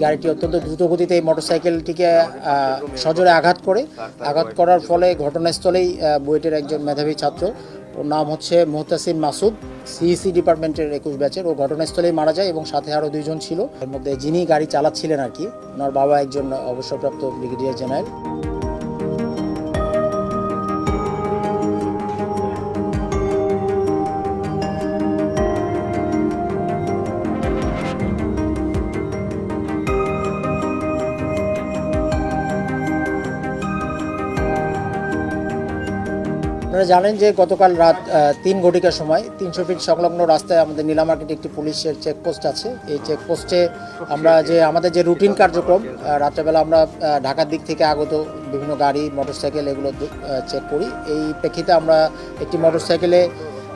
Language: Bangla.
গাড়িটি অত্যন্ত দ্রুত গতিতে এই মোটরসাইকেলটিকে সজোরে আঘাত করার ফলে ঘটনাস্থলেই বুয়েটের একজন মেধাবী ছাত্র, ওর নাম হচ্ছে মুহতাসিম মাসুদ, সিইসি ডিপার্টমেন্টের 21 ব্যাচের, ও ঘটনাস্থলেই মারা যায় এবং সাথে আরও 2 জন ছিল। এর মধ্যে যিনি গাড়ি চালাচ্ছিলেন আর কি, ওনার বাবা একজন অবসরপ্রাপ্ত ব্রিগেডিয়ার জেনারেল। আপনারা জানেন যে গতকাল রাত 3 ঘটিকার সময় 300 ফিট সংলগ্ন রাস্তায় আমাদের নীলা মার্কেটে একটি পুলিশের চেকপোস্ট আছে। এই চেকপোস্টে আমরা আমাদের যে রুটিন কার্যক্রম, রাত্রেবেলা আমরা ঢাকার দিক থেকে আগত বিভিন্ন গাড়ি, মোটরসাইকেল এগুলো চেক করি। এই প্রেক্ষিতে আমরা একটি মোটরসাইকেলে